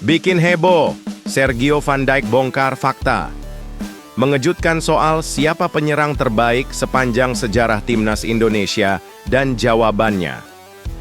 Bikin heboh, Sergio Van Dijk bongkar fakta. Mengejutkan soal siapa penyerang terbaik sepanjang sejarah timnas Indonesia dan jawabannya.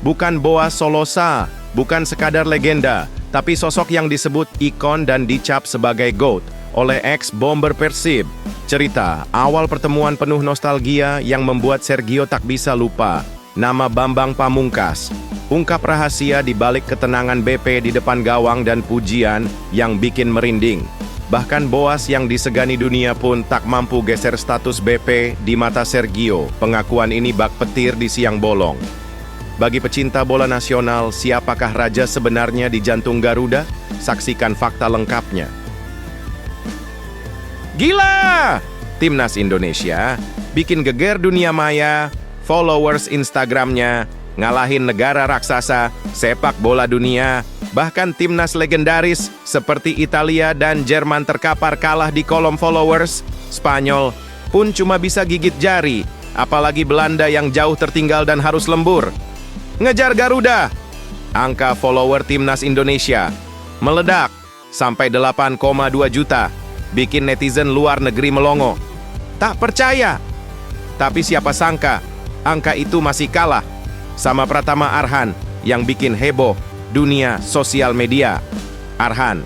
Bukan Boas Solosa, bukan sekadar legenda, tapi sosok yang disebut ikon dan dicap sebagai GOAT oleh ex-bomber Persib. Cerita awal pertemuan penuh nostalgia yang membuat Sergio tak bisa lupa. Nama Bambang Pamungkas. Ungkap rahasia di balik ketenangan BP di depan gawang dan pujian yang bikin merinding. Bahkan Boas yang disegani dunia pun tak mampu geser status BP di mata Sergio. Pengakuan ini bak petir di siang bolong. Bagi pecinta bola nasional, siapakah raja sebenarnya di jantung Garuda? Saksikan fakta lengkapnya. Gila! Timnas Indonesia bikin geger dunia maya, followers Instagramnya, ngalahin negara raksasa, sepak bola dunia, bahkan timnas legendaris seperti Italia dan Jerman terkapar kalah di kolom followers. Spanyol pun cuma bisa gigit jari, apalagi Belanda yang jauh tertinggal dan harus lembur. Ngejar Garuda! Angka follower timnas Indonesia meledak sampai 8,2 juta, bikin netizen luar negeri melongo. Tak percaya! Tapi siapa sangka, angka itu masih kalah sama Pratama Arhan yang bikin heboh dunia sosial media. Arhan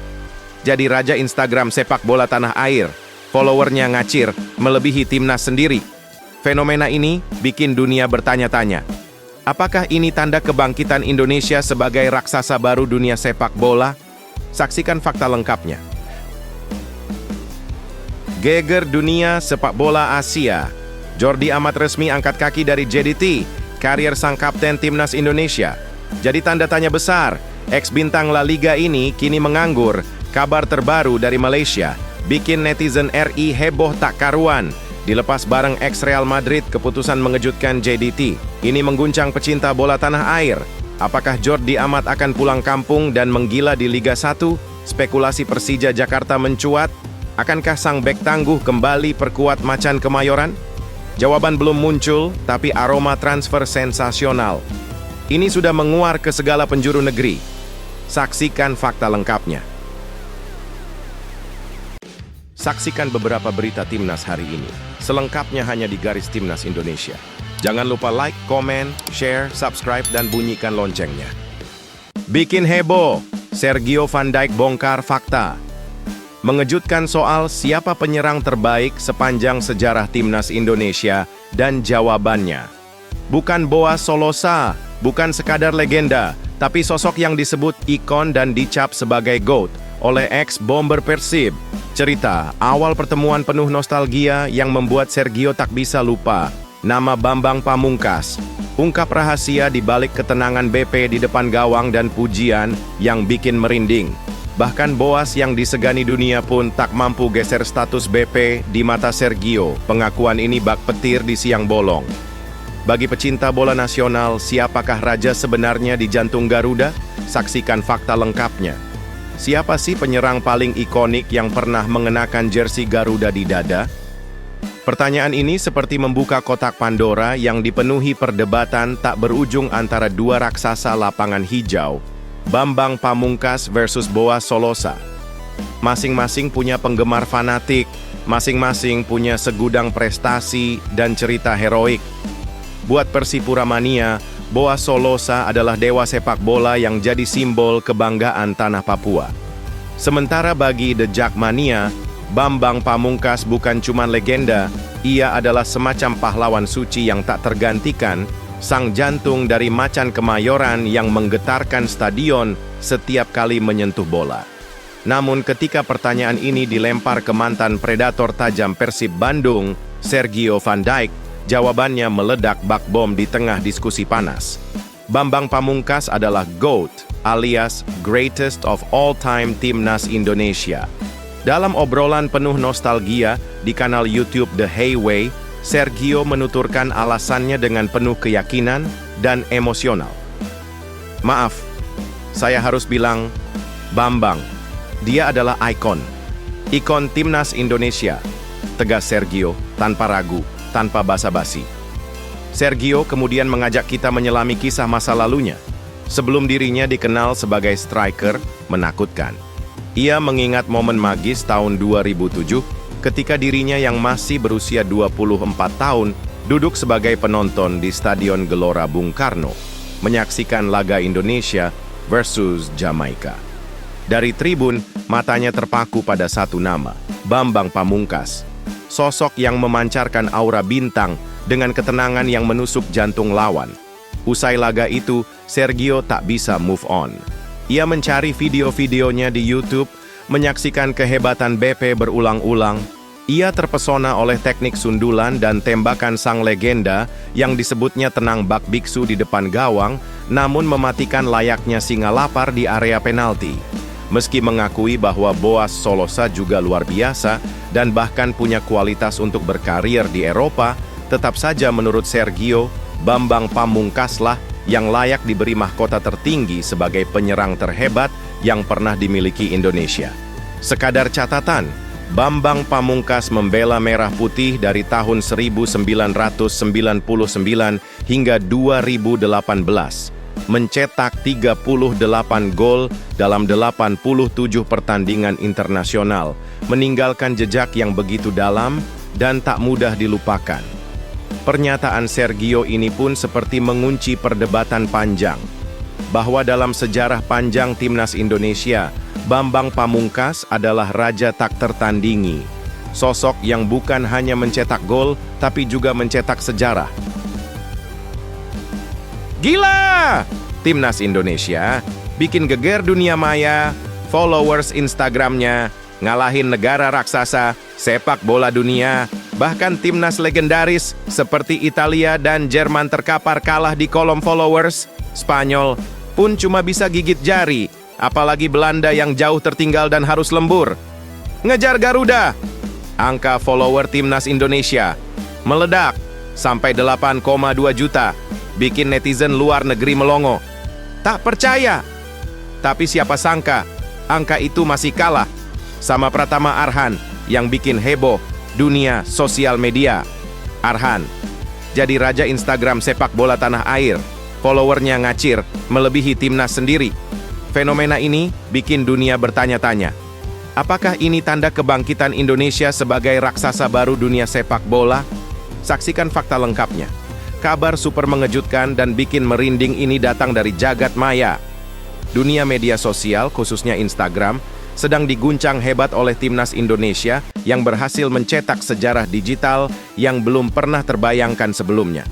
jadi raja Instagram sepak bola tanah air. Followernya ngacir melebihi timnas sendiri. Fenomena ini bikin dunia bertanya-tanya. Apakah ini tanda kebangkitan Indonesia sebagai raksasa baru dunia sepak bola? Saksikan fakta lengkapnya. Geger dunia sepak bola Asia. Jordi Amat resmi angkat kaki dari JDT, karier sang kapten timnas Indonesia. Jadi tanda tanya besar, ex-bintang La Liga ini kini menganggur. Kabar terbaru dari Malaysia bikin netizen RI heboh tak karuan. Dilepas bareng ex-Real Madrid, keputusan mengejutkan JDT. Ini mengguncang pecinta bola tanah air. Apakah Jordi Amat akan pulang kampung dan menggila di Liga 1? Spekulasi Persija Jakarta mencuat. Akankah sang bek tangguh kembali perkuat macan Kemayoran? Jawaban belum muncul, tapi aroma transfer sensasional. Ini sudah menguar ke segala penjuru negeri. Saksikan fakta lengkapnya. Saksikan beberapa berita timnas hari ini. Selengkapnya hanya di Garis Timnas Indonesia. Jangan lupa like, komen, share, subscribe, dan bunyikan loncengnya. Bikin heboh, Sergio Van Dijk bongkar fakta. Mengejutkan soal siapa penyerang terbaik sepanjang sejarah timnas Indonesia dan jawabannya. Bukan Boas Solosa, bukan sekadar legenda, tapi sosok yang disebut ikon dan dicap sebagai GOAT oleh ex-bomber Persib. Cerita awal pertemuan penuh nostalgia yang membuat Sergio tak bisa lupa. Nama Bambang Pamungkas. Ungkap rahasia di balik ketenangan BP di depan gawang dan pujian yang bikin merinding. Bahkan Boas yang disegani dunia pun tak mampu geser status BP di mata Sergio. Pengakuan ini bak petir di siang bolong. Bagi pecinta bola nasional, siapakah raja sebenarnya di jantung Garuda? Saksikan fakta lengkapnya. Siapa sih penyerang paling ikonik yang pernah mengenakan jersey Garuda di dada? Pertanyaan ini seperti membuka kotak Pandora yang dipenuhi perdebatan tak berujung antara dua raksasa lapangan hijau, Bambang Pamungkas versus Boas Solosa. Masing-masing punya penggemar fanatik, masing-masing punya segudang prestasi dan cerita heroik. Buat Persipura mania, Boas Solosa adalah dewa sepak bola yang jadi simbol kebanggaan tanah Papua. Sementara bagi The Jackmania, Bambang Pamungkas bukan cuma legenda, ia adalah semacam pahlawan suci yang tak tergantikan, sang jantung dari macan Kemayoran yang menggetarkan stadion setiap kali menyentuh bola. Namun ketika pertanyaan ini dilempar ke mantan predator tajam Persib Bandung, Sergio Van Dijk, jawabannya meledak bak bom di tengah diskusi panas. Bambang Pamungkas adalah GOAT alias Greatest of All Time Timnas Indonesia. Dalam obrolan penuh nostalgia di kanal YouTube The Hayway, Sergio menuturkan alasannya dengan penuh keyakinan dan emosional. Maaf, saya harus bilang, Bambang, dia adalah ikon. Ikon Timnas Indonesia, tegas Sergio tanpa ragu, tanpa basa-basi. Sergio kemudian mengajak kita menyelami kisah masa lalunya. Sebelum dirinya dikenal sebagai striker, menakutkan. Ia mengingat momen magis tahun 2007 ketika dirinya yang masih berusia 24 tahun duduk sebagai penonton di Stadion Gelora Bung Karno, menyaksikan laga Indonesia versus Jamaika. Dari tribun, matanya terpaku pada satu nama, Bambang Pamungkas. Sosok yang memancarkan aura bintang dengan ketenangan yang menusuk jantung lawan. Usai laga itu, Sergio tak bisa move on. Ia mencari video-videonya di YouTube, menyaksikan kehebatan BP berulang-ulang. Ia terpesona oleh teknik sundulan dan tembakan sang legenda yang disebutnya tenang bak biksu di depan gawang, namun mematikan layaknya singa lapar di area penalti. Meski mengakui bahwa Boas Solosa juga luar biasa dan bahkan punya kualitas untuk berkarir di Eropa, tetap saja menurut Sergio, Bambang Pamungkaslah yang layak diberi mahkota tertinggi sebagai penyerang terhebat yang pernah dimiliki Indonesia. Sekadar catatan, Bambang Pamungkas membela Merah Putih dari tahun 1999 hingga 2018, mencetak 38 gol dalam 87 pertandingan internasional, meninggalkan jejak yang begitu dalam dan tak mudah dilupakan. Pernyataan Sergio ini pun seperti mengunci perdebatan panjang, bahwa dalam sejarah panjang Timnas Indonesia, Bambang Pamungkas adalah raja tak tertandingi. Sosok yang bukan hanya mencetak gol, tapi juga mencetak sejarah. Gila! Timnas Indonesia bikin geger dunia maya, followers Instagramnya, ngalahin negara raksasa, sepak bola dunia, bahkan timnas legendaris seperti Italia dan Jerman terkapar kalah di kolom followers. Spanyol pun cuma bisa gigit jari, apalagi Belanda yang jauh tertinggal dan harus lembur. Ngejar Garuda! Angka follower timnas Indonesia meledak sampai 8,2 juta, bikin netizen luar negeri melongo. Tak percaya! Tapi siapa sangka, angka itu masih kalah sama Pratama Arhan yang bikin heboh dunia sosial media. Arhan jadi raja Instagram sepak bola tanah air, followernya ngacir melebihi timnas sendiri. Fenomena ini bikin dunia bertanya-tanya, apakah ini tanda kebangkitan Indonesia sebagai raksasa baru dunia sepak bola? Saksikan fakta lengkapnya. Kabar super mengejutkan dan bikin merinding ini datang dari jagat maya. Dunia media sosial, khususnya Instagram, sedang diguncang hebat oleh Timnas Indonesia yang berhasil mencetak sejarah digital yang belum pernah terbayangkan sebelumnya.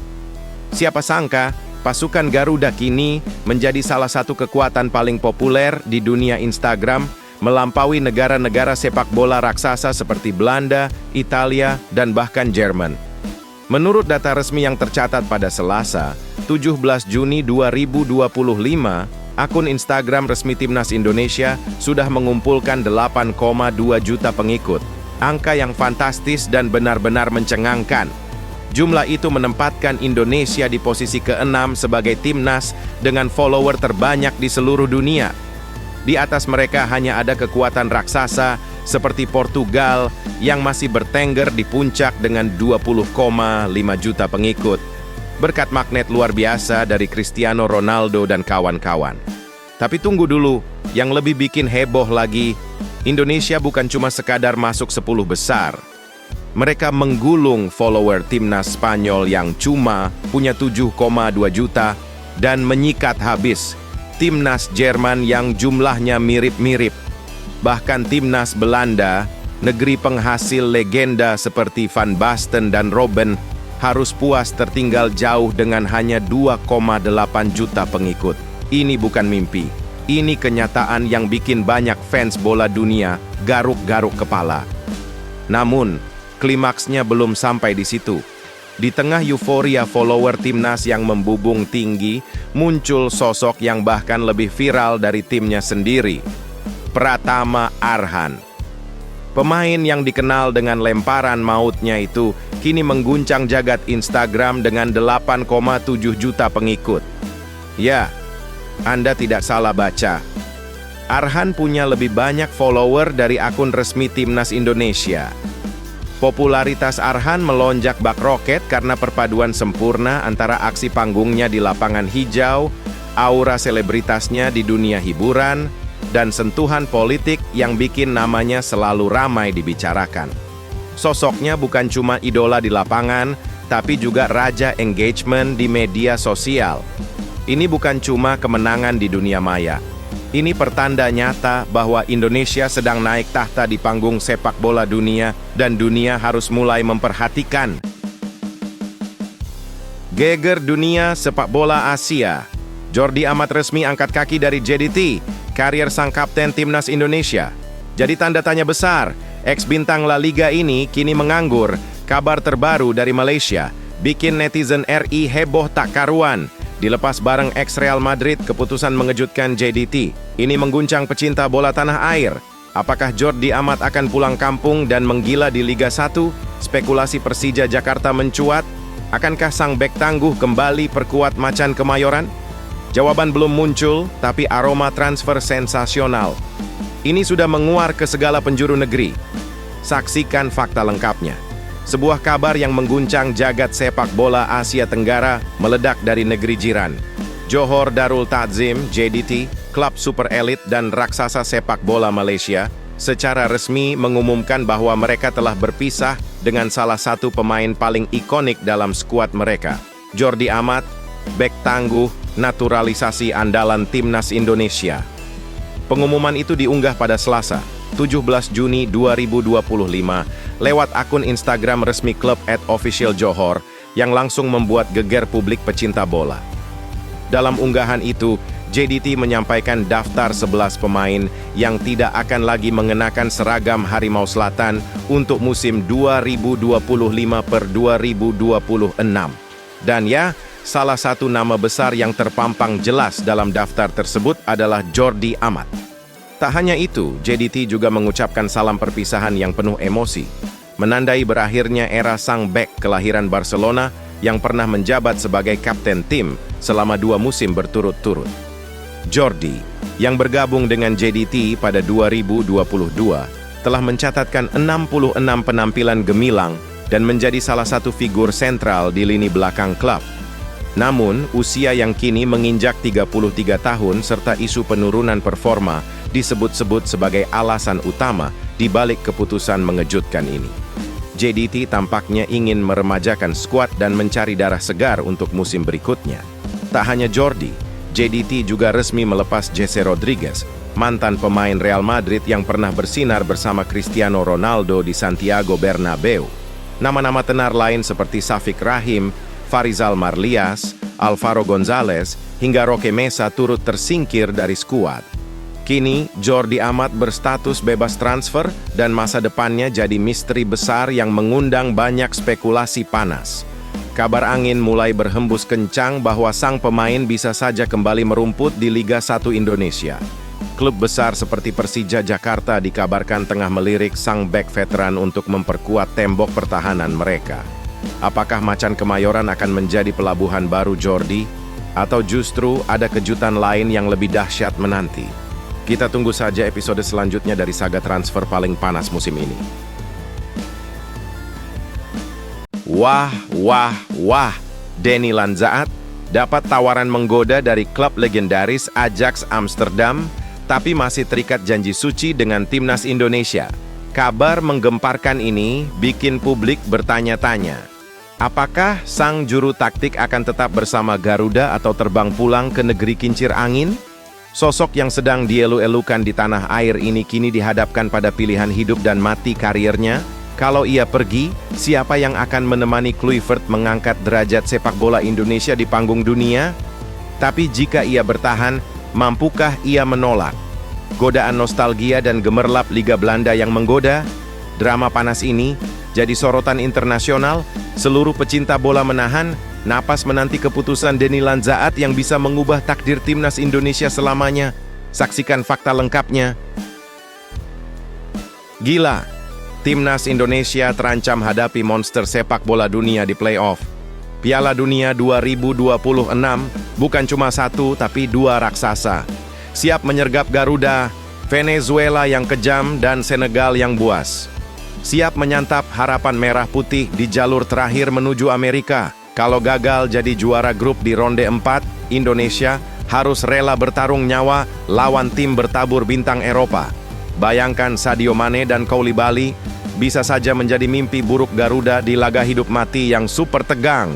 Siapa sangka, pasukan Garuda kini menjadi salah satu kekuatan paling populer di dunia Instagram, melampaui negara-negara sepak bola raksasa seperti Belanda, Italia, dan bahkan Jerman. Menurut data resmi yang tercatat pada Selasa, 17 Juni 2025, akun Instagram resmi Timnas Indonesia sudah mengumpulkan 8,2 juta pengikut. Angka yang fantastis dan benar-benar mencengangkan. Jumlah itu menempatkan Indonesia di posisi ke-6 sebagai timnas dengan follower terbanyak di seluruh dunia. Di atas mereka hanya ada kekuatan raksasa seperti Portugal yang masih bertengger di puncak dengan 20,5 juta pengikut. Berkat magnet luar biasa dari Cristiano Ronaldo dan kawan-kawan. Tapi tunggu dulu, yang lebih bikin heboh lagi, Indonesia bukan cuma sekadar masuk 10 besar. Mereka menggulung follower timnas Spanyol yang cuma punya 7,2 juta dan menyikat habis timnas Jerman yang jumlahnya mirip-mirip. Bahkan timnas Belanda, negeri penghasil legenda seperti Van Basten dan Robben, harus puas tertinggal jauh dengan hanya 2,8 juta pengikut. Ini bukan mimpi, ini kenyataan yang bikin banyak fans bola dunia garuk-garuk kepala. Namun, klimaksnya belum sampai di situ. Di tengah euforia follower timnas yang membubung tinggi, muncul sosok yang bahkan lebih viral dari timnya sendiri. Pratama Arhan. Pemain yang dikenal dengan lemparan mautnya itu kini mengguncang jagat Instagram dengan 8,7 juta pengikut. Ya, Anda tidak salah baca. Arhan punya lebih banyak follower dari akun resmi Timnas Indonesia. Popularitas Arhan melonjak bak roket karena perpaduan sempurna antara aksi panggungnya di lapangan hijau, aura selebritasnya di dunia hiburan, dan sentuhan politik yang bikin namanya selalu ramai dibicarakan. Sosoknya bukan cuma idola di lapangan, tapi juga raja engagement di media sosial. Ini bukan cuma kemenangan di dunia maya. Ini pertanda nyata bahwa Indonesia sedang naik tahta di panggung sepak bola dunia dan dunia harus mulai memperhatikan. Geger dunia sepak bola Asia. Jordi Amat resmi angkat kaki dari JDT, karier sang kapten timnas Indonesia. Jadi tanda tanya besar, ex-bintang La Liga ini kini menganggur. Kabar terbaru dari Malaysia, bikin netizen RI heboh tak karuan. Dilepas bareng ex-Real Madrid, keputusan mengejutkan JDT. Ini mengguncang pecinta bola tanah air. Apakah Jordi Amat akan pulang kampung dan menggila di Liga 1? Spekulasi Persija Jakarta mencuat. Akankah sang bek tangguh kembali perkuat macan Kemayoran? Jawaban belum muncul, tapi aroma transfer sensasional. Ini sudah menguar ke segala penjuru negeri. Saksikan fakta lengkapnya. Sebuah kabar yang mengguncang jagat sepak bola Asia Tenggara meledak dari negeri jiran. Johor Darul Ta'zim, JDT, klub super elit dan raksasa sepak bola Malaysia, secara resmi mengumumkan bahwa mereka telah berpisah dengan salah satu pemain paling ikonik dalam skuad mereka, Jordi Amat, bek tangguh, naturalisasi andalan timnas Indonesia. Pengumuman itu diunggah pada Selasa, 17 Juni 2025, lewat akun Instagram resmi klub @officialjohor yang langsung membuat geger publik pecinta bola. Dalam unggahan itu, JDT menyampaikan daftar 11 pemain yang tidak akan lagi mengenakan seragam Harimau Selatan untuk musim 2025-2026. Dan ya, salah satu nama besar yang terpampang jelas dalam daftar tersebut adalah Jordi Amat. Tak hanya itu, JDT juga mengucapkan salam perpisahan yang penuh emosi, menandai berakhirnya era sang bek kelahiran Barcelona yang pernah menjabat sebagai kapten tim selama 2 musim berturut-turut. Jordi, yang bergabung dengan JDT pada 2022, telah mencatatkan 66 penampilan gemilang dan menjadi salah satu figur sentral di lini belakang klub. Namun, usia yang kini menginjak 33 tahun serta isu penurunan performa disebut-sebut sebagai alasan utama di balik keputusan mengejutkan ini. JDT tampaknya ingin meremajakan skuad dan mencari darah segar untuk musim berikutnya. Tak hanya Jordi, JDT juga resmi melepas Jesse Rodriguez, mantan pemain Real Madrid yang pernah bersinar bersama Cristiano Ronaldo di Santiago Bernabeu. Nama-nama tenar lain seperti Safik Rahim, Farizal Marlias, Alvaro Gonzalez, hingga Roque Mesa turut tersingkir dari skuad. Kini, Jordi Amat berstatus bebas transfer dan masa depannya jadi misteri besar yang mengundang banyak spekulasi panas. Kabar angin mulai berhembus kencang bahwa sang pemain bisa saja kembali merumput di Liga 1 Indonesia. Klub besar seperti Persija Jakarta dikabarkan tengah melirik sang bek veteran untuk memperkuat tembok pertahanan mereka. Apakah macan Kemayoran akan menjadi pelabuhan baru Jordi? Atau justru ada kejutan lain yang lebih dahsyat menanti? Kita tunggu saja episode selanjutnya dari saga transfer paling panas musim ini. Wah, Denny Lanzaat dapat tawaran menggoda dari klub legendaris Ajax Amsterdam, tapi masih terikat janji suci dengan timnas Indonesia. Kabar menggemparkan ini bikin publik bertanya-tanya. Apakah sang juru taktik akan tetap bersama Garuda atau terbang pulang ke negeri kincir angin? Sosok yang sedang dielu-elukan di tanah air ini kini dihadapkan pada pilihan hidup dan mati karirnya. Kalau ia pergi, siapa yang akan menemani Kluivert mengangkat derajat sepak bola Indonesia di panggung dunia? Tapi jika ia bertahan, mampukah ia menolak? Godaan nostalgia dan gemerlap Liga Belanda yang menggoda? Drama panas ini jadi sorotan internasional. Seluruh pecinta bola menahan napas menanti keputusan Denny Lanzaat yang bisa mengubah takdir timnas Indonesia selamanya. Saksikan fakta lengkapnya. Gila, timnas Indonesia terancam hadapi monster sepak bola dunia di play-off. Piala Dunia 2026 bukan cuma satu tapi 2 raksasa. Siap menyergap Garuda, Venezuela yang kejam dan Senegal yang buas. Siap menyantap harapan merah putih di jalur terakhir menuju Amerika. Kalau gagal jadi juara grup di ronde 4, Indonesia harus rela bertarung nyawa lawan tim bertabur bintang Eropa. Bayangkan Sadio Mane dan Koulibaly bisa saja menjadi mimpi buruk Garuda di laga hidup mati yang super tegang.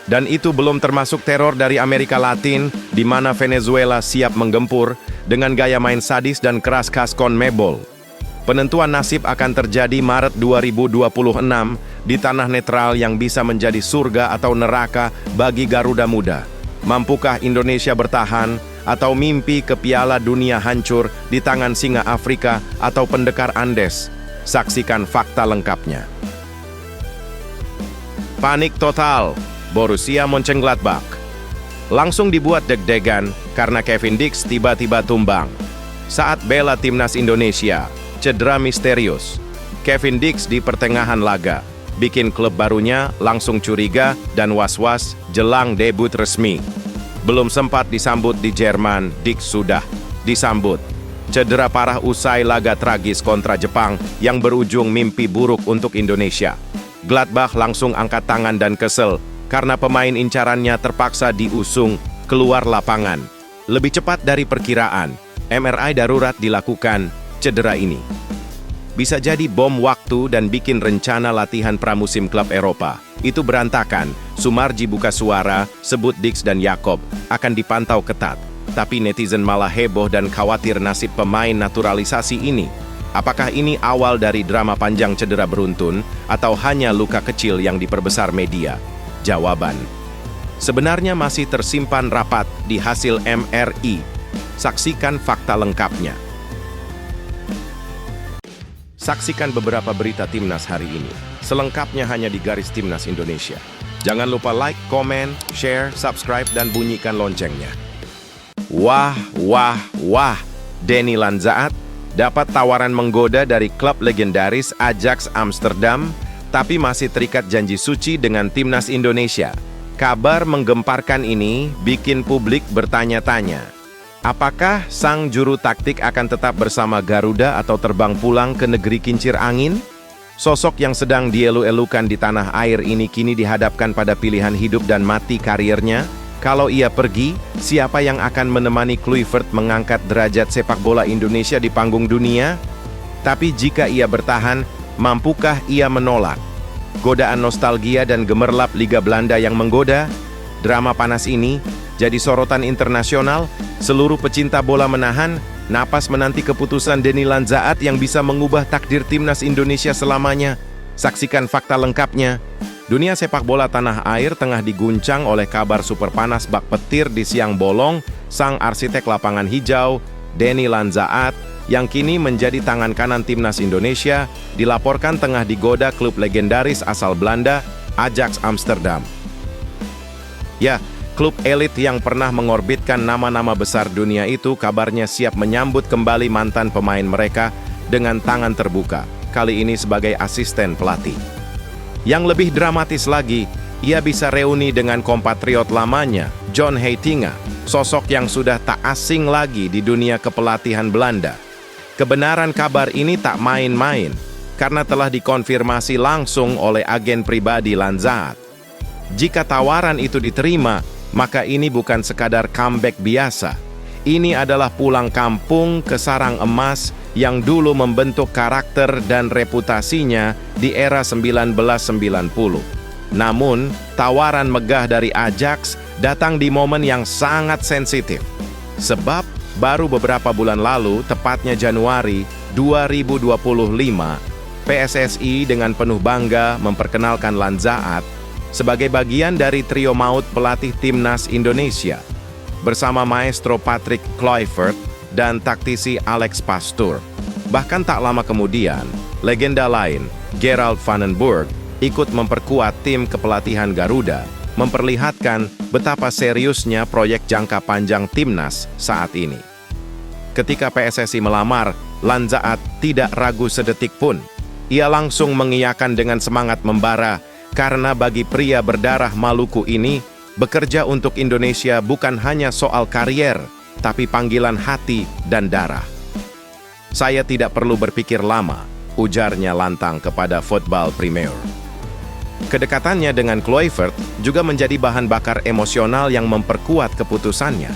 Dan itu belum termasuk teror dari Amerika Latin, di mana Venezuela siap menggempur dengan gaya main sadis dan keras khas CONMEBOL. Penentuan nasib akan terjadi Maret 2026 di tanah netral yang bisa menjadi surga atau neraka bagi Garuda Muda. Mampukah Indonesia bertahan atau mimpi ke Piala Dunia hancur di tangan singa Afrika atau pendekar Andes? Saksikan fakta lengkapnya. Panik total Borussia Mönchengladbach. Langsung dibuat deg-degan karena Kevin Dix tiba-tiba tumbang. Saat bela timnas Indonesia, cedera misterius. Kevin Dix di pertengahan laga bikin klub barunya langsung curiga dan was-was jelang debut resmi. Belum sempat disambut di Jerman, Dix sudah disambut. Cedera parah usai laga tragis kontra Jepang yang berujung mimpi buruk untuk Indonesia. Gladbach langsung angkat tangan dan kesel karena pemain incarannya terpaksa diusung keluar lapangan. Lebih cepat dari perkiraan, MRI darurat dilakukan cedera ini. Bisa jadi bom waktu dan bikin rencana latihan pramusim klub Eropa itu berantakan. Sumarji buka suara, sebut Dix dan Yakob akan dipantau ketat. Tapi netizen malah heboh dan khawatir nasib pemain naturalisasi ini. Apakah ini awal dari drama panjang cedera beruntun atau hanya luka kecil yang diperbesar media? Jawaban sebenarnya masih tersimpan rapat di hasil MRI. Saksikan fakta lengkapnya. Saksikan beberapa berita timnas hari ini. Selengkapnya hanya di Garis Timnas Indonesia. Jangan lupa like, komen, share, subscribe, dan bunyikan loncengnya. Wah, Denny Lanzaat dapat tawaran menggoda dari klub legendaris Ajax Amsterdam, tapi masih terikat janji suci dengan timnas Indonesia. Kabar menggemparkan ini bikin publik bertanya-tanya. Apakah sang juru taktik akan tetap bersama Garuda atau terbang pulang ke negeri kincir angin? Sosok yang sedang dielu-elukan di tanah air ini kini dihadapkan pada pilihan hidup dan mati karirnya. Kalau ia pergi, siapa yang akan menemani Kluivert mengangkat derajat sepak bola Indonesia di panggung dunia? Tapi jika ia bertahan, mampukah ia menolak? Godaan nostalgia dan gemerlap Liga Belanda yang menggoda? Drama panas ini jadi sorotan internasional. Seluruh pecinta bola menahan napas menanti keputusan Denny Lanzaat yang bisa mengubah takdir timnas Indonesia selamanya. Saksikan fakta lengkapnya. Dunia sepak bola tanah air tengah diguncang oleh kabar super panas bak petir di siang bolong. Sang arsitek lapangan hijau, Denny Lanzaat, yang kini menjadi tangan kanan timnas Indonesia, dilaporkan tengah digoda klub legendaris asal Belanda, Ajax Amsterdam. Ya, klub elit yang pernah mengorbitkan nama-nama besar dunia itu kabarnya siap menyambut kembali mantan pemain mereka dengan tangan terbuka, kali ini sebagai asisten pelatih. Yang lebih dramatis lagi, ia bisa reuni dengan kompatriot lamanya, John Heitinga, sosok yang sudah tak asing lagi di dunia kepelatihan Belanda. Kebenaran kabar ini tak main-main, karena telah dikonfirmasi langsung oleh agen pribadi Lanzaat. Jika tawaran itu diterima, maka ini bukan sekadar comeback biasa. Ini adalah pulang kampung ke sarang emas yang dulu membentuk karakter dan reputasinya di era 1990. Namun, tawaran megah dari Ajax datang di momen yang sangat sensitif. Sebab, baru beberapa bulan lalu, tepatnya Januari 2025, PSSI dengan penuh bangga memperkenalkan Lanzaat sebagai bagian dari trio maut pelatih timnas Indonesia bersama maestro Patrick Kluivert dan taktisi Alex Pastoor. Bahkan tak lama kemudian, legenda lain, Gerald van den Burg, ikut memperkuat tim kepelatihan Garuda, memperlihatkan betapa seriusnya proyek jangka panjang timnas saat ini. Ketika PSSI melamar, Lanzaat tidak ragu sedetik pun. Ia langsung mengiyakan dengan semangat membara, karena bagi pria berdarah Maluku ini, bekerja untuk Indonesia bukan hanya soal karier, tapi panggilan hati dan darah. Saya tidak perlu berpikir lama, ujarnya lantang kepada Football Premier. Kedekatannya dengan Kluivert juga menjadi bahan bakar emosional yang memperkuat keputusannya.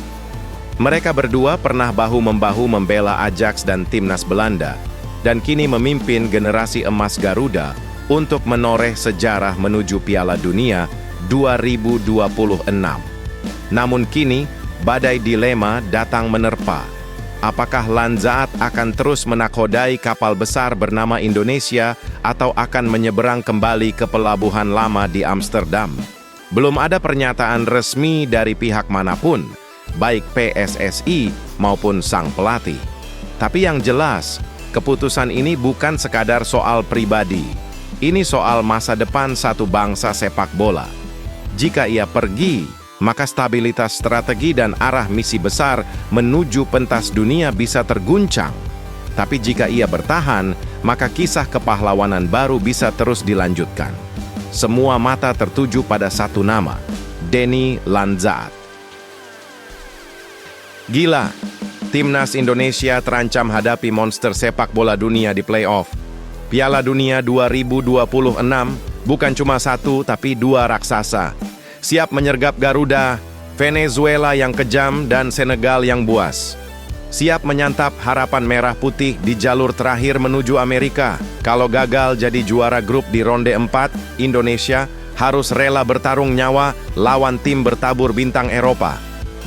Mereka berdua pernah bahu-membahu membela Ajax dan timnas Belanda, dan kini memimpin generasi emas Garuda untuk menoreh sejarah menuju Piala Dunia 2026. Namun kini, badai dilema datang menerpa. Apakah Lanzaat akan terus menakodai kapal besar bernama Indonesia atau akan menyeberang kembali ke pelabuhan lama di Amsterdam? Belum ada pernyataan resmi dari pihak manapun, baik PSSI maupun sang pelatih. Tapi yang jelas, keputusan ini bukan sekadar soal pribadi. Ini soal masa depan satu bangsa sepak bola. Jika ia pergi, maka stabilitas strategi dan arah misi besar menuju pentas dunia bisa terguncang. Tapi jika ia bertahan, maka kisah kepahlawanan baru bisa terus dilanjutkan. Semua mata tertuju pada satu nama, Denny Lanzaat. Gila, timnas Indonesia terancam hadapi monster sepak bola dunia di playoff. Piala Dunia 2026 bukan cuma satu tapi dua raksasa. Siap menyergap Garuda, Venezuela yang kejam dan Senegal yang buas. Siap menyantap harapan merah putih di jalur terakhir menuju Amerika. Kalau gagal jadi juara grup di ronde 4, Indonesia harus rela bertarung nyawa lawan tim bertabur bintang Eropa.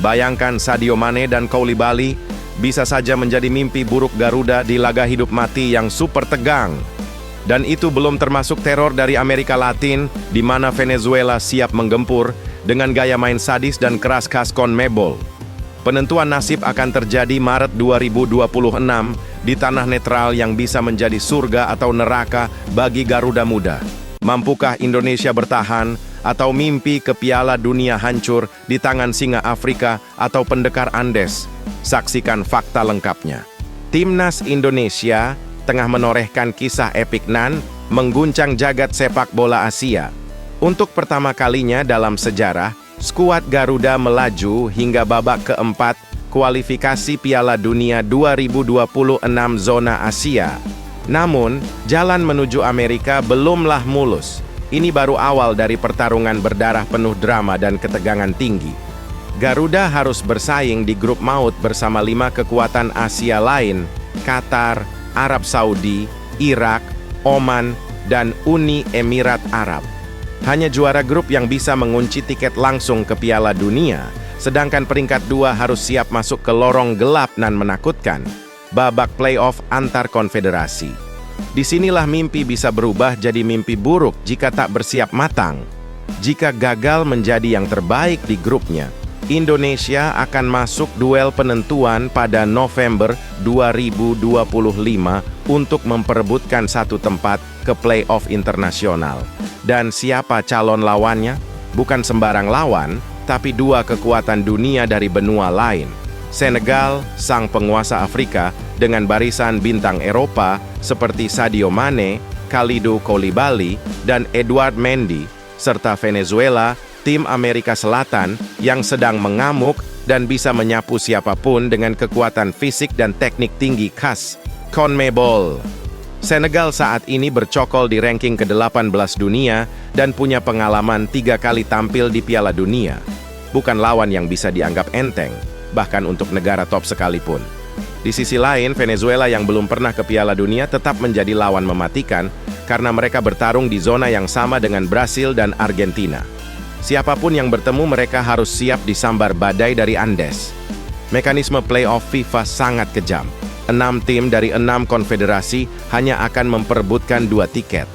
Bayangkan Sadio Mane dan Koulibaly bisa saja menjadi mimpi buruk Garuda di laga hidup mati yang super tegang. Dan itu belum termasuk teror dari Amerika Latin, di mana Venezuela siap menggempur dengan gaya main sadis dan keras khas CONMEBOL. Penentuan nasib akan terjadi Maret 2026 di tanah netral yang bisa menjadi surga atau neraka bagi Garuda Muda. Mampukah Indonesia bertahan atau mimpi ke Piala Dunia hancur di tangan singa Afrika atau pendekar Andes? Saksikan fakta lengkapnya. Timnas Indonesia tengah menorehkan kisah epik nan mengguncang jagat sepak bola Asia. Untuk pertama kalinya dalam sejarah, skuad Garuda melaju hingga babak keempat kualifikasi Piala Dunia 2026 zona Asia. Namun, jalan menuju Amerika belumlah mulus. Ini baru awal dari pertarungan berdarah penuh drama dan ketegangan tinggi. Garuda harus bersaing di grup maut bersama 5 kekuatan Asia lain, Qatar, Arab Saudi, Irak, Oman, dan Uni Emirat Arab. Hanya juara grup yang bisa mengunci tiket langsung ke Piala Dunia, sedangkan peringkat 2 harus siap masuk ke lorong gelap dan menakutkan, babak playoff antar konfederasi. Disinilah mimpi bisa berubah jadi mimpi buruk jika tak bersiap matang. Jika gagal menjadi yang terbaik di grupnya, Indonesia akan masuk duel penentuan pada November 2025 untuk memperebutkan satu tempat ke playoff internasional. Dan siapa calon lawannya? Bukan sembarang lawan, tapi dua kekuatan dunia dari benua lain. Senegal, sang penguasa Afrika, dengan barisan bintang Eropa seperti Sadio Mane, Kalidou Koulibaly, dan Edouard Mendy, serta Venezuela, tim Amerika Selatan yang sedang mengamuk dan bisa menyapu siapapun dengan kekuatan fisik dan teknik tinggi khas CONMEBOL. Senegal saat ini bercokol di ranking ke-18 dunia dan punya pengalaman 3 kali tampil di Piala Dunia. Bukan lawan yang bisa dianggap enteng, bahkan untuk negara top sekalipun. Di sisi lain, Venezuela yang belum pernah ke Piala Dunia tetap menjadi lawan mematikan karena mereka bertarung di zona yang sama dengan Brasil dan Argentina. Siapapun yang bertemu mereka harus siap disambar badai dari Andes. Mekanisme playoff FIFA sangat kejam. 6 tim dari 6 konfederasi hanya akan memperebutkan 2 tiket.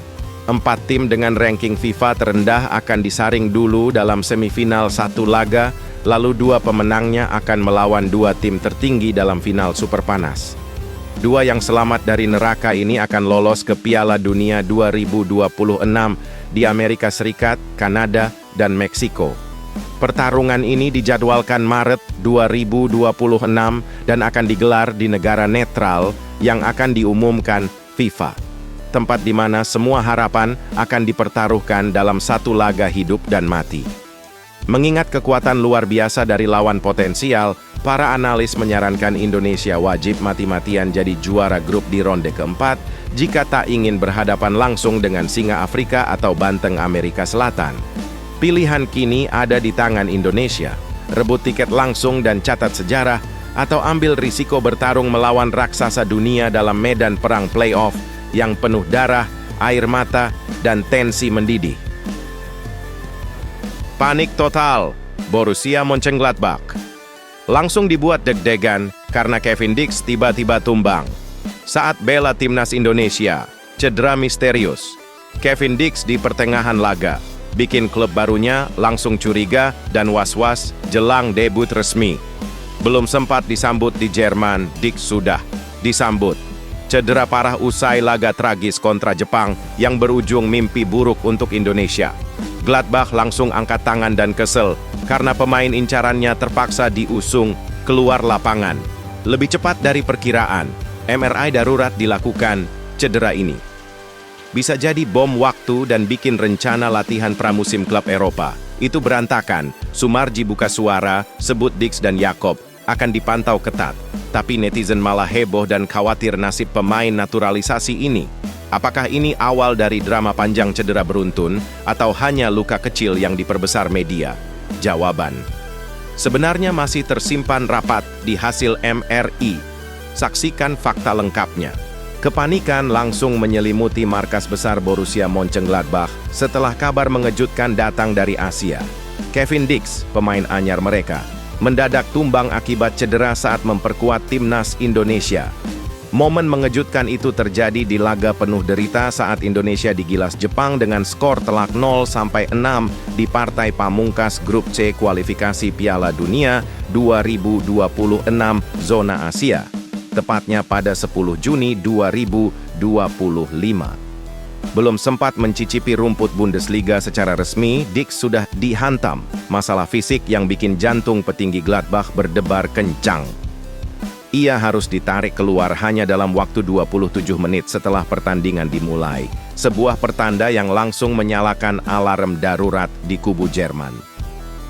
4 tim dengan ranking FIFA terendah akan disaring dulu dalam semifinal 1 laga, lalu 2 pemenangnya akan melawan 2 tim tertinggi dalam final super panas. 2 yang selamat dari neraka ini akan lolos ke Piala Dunia 2026 di Amerika Serikat, Kanada, dan Meksiko. Pertarungan ini dijadwalkan Maret 2026 dan akan digelar di negara netral yang akan diumumkan FIFA. Tempat di mana semua harapan akan dipertaruhkan dalam satu laga hidup dan mati. Mengingat kekuatan luar biasa dari lawan potensial, para analis menyarankan Indonesia wajib mati-matian jadi juara grup di ronde keempat jika tak ingin berhadapan langsung dengan singa Afrika atau banteng Amerika Selatan. Pilihan kini ada di tangan Indonesia. rebut tiket langsung dan catat sejarah, atau ambil risiko bertarung melawan raksasa dunia dalam medan perang playoff yang penuh darah, air mata, dan tensi mendidih. Panik total, Borussia Mönchengladbach. Langsung dibuat deg-degan karena Kevin Dix tiba-tiba tumbang. Saat bela timnas Indonesia, cedera misterius. Kevin Dix di pertengahan laga, bikin klub barunya langsung curiga dan was-was jelang debut resmi. Belum sempat disambut di Jerman, Dix sudah disambut. Cedera parah usai laga tragis kontra Jepang yang berujung mimpi buruk untuk Indonesia. Gladbach langsung angkat tangan dan kesel karena pemain incarannya terpaksa diusung keluar lapangan. Lebih cepat dari perkiraan, MRI darurat dilakukan cedera ini. Bisa jadi bom waktu dan bikin rencana latihan pramusim klub Eropa itu berantakan. Sumarji buka suara, sebut Dix dan Jakob akan dipantau ketat. Tapi netizen malah heboh dan khawatir nasib pemain naturalisasi ini. Apakah ini awal dari drama panjang cedera beruntun atau hanya luka kecil yang diperbesar media? Jawaban sebenarnya masih tersimpan rapat di hasil MRI. Saksikan fakta lengkapnya. Kepanikan langsung menyelimuti markas besar Borussia Mönchengladbach setelah kabar mengejutkan datang dari Asia. Kevin Dix, pemain anyar mereka, mendadak tumbang akibat cedera saat memperkuat timnas Indonesia. Momen mengejutkan itu terjadi di laga penuh derita saat Indonesia digilas Jepang dengan skor telak 0-6 di partai pamungkas grup C kualifikasi Piala Dunia 2026 zona Asia. Tepatnya pada 10 Juni 2025. Belum sempat mencicipi rumput Bundesliga secara resmi, Dix sudah dihantam masalah fisik yang bikin jantung petinggi Gladbach berdebar kencang. Ia harus ditarik keluar hanya dalam waktu 27 menit setelah pertandingan dimulai. Sebuah pertanda yang langsung menyalakan alarm darurat di kubu Jerman.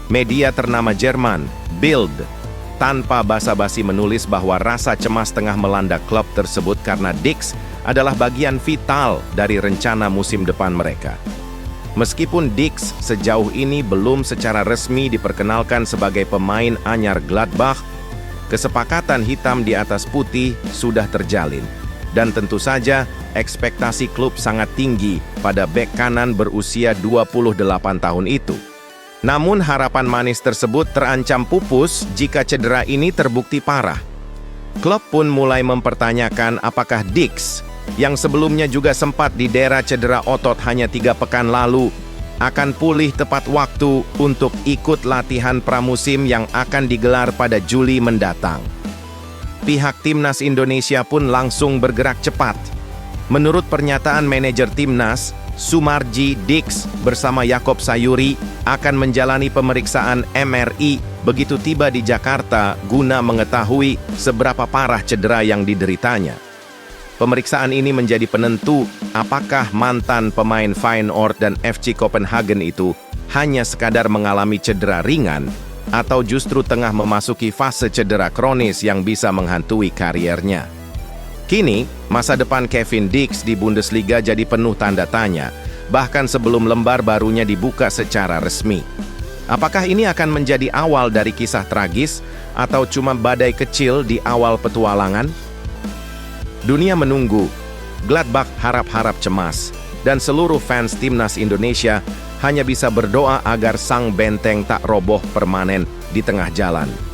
Media ternama Jerman, Bild, tanpa basa-basi menulis bahwa rasa cemas tengah melanda klub tersebut karena Dix adalah bagian vital dari rencana musim depan mereka. Meskipun Dix sejauh ini belum secara resmi diperkenalkan sebagai pemain anyar Gladbach, kesepakatan hitam di atas putih sudah terjalin. Dan tentu saja ekspektasi klub sangat tinggi pada bek kanan berusia 28 tahun itu. Namun harapan manis tersebut terancam pupus jika cedera ini terbukti parah. Klub pun mulai mempertanyakan apakah Dix, yang sebelumnya juga sempat didera cedera otot hanya 3 pekan lalu, akan pulih tepat waktu untuk ikut latihan pramusim yang akan digelar pada Juli mendatang. Pihak timnas Indonesia pun langsung bergerak cepat. Menurut pernyataan manajer timnas, Sumarji, Dix bersama Jakob Sayuri akan menjalani pemeriksaan MRI begitu tiba di Jakarta guna mengetahui seberapa parah cedera yang dideritanya. Pemeriksaan ini menjadi penentu apakah mantan pemain Feyenoord dan FC Copenhagen itu hanya sekadar mengalami cedera ringan atau justru tengah memasuki fase cedera kronis yang bisa menghantui kariernya. Kini, masa depan Kevin Dix di Bundesliga jadi penuh tanda tanya, bahkan sebelum lembar barunya dibuka secara resmi. Apakah ini akan menjadi awal dari kisah tragis atau cuma badai kecil di awal petualangan? Dunia menunggu, Gladbach harap-harap cemas, dan seluruh fans timnas Indonesia hanya bisa berdoa agar sang benteng tak roboh permanen di tengah jalan.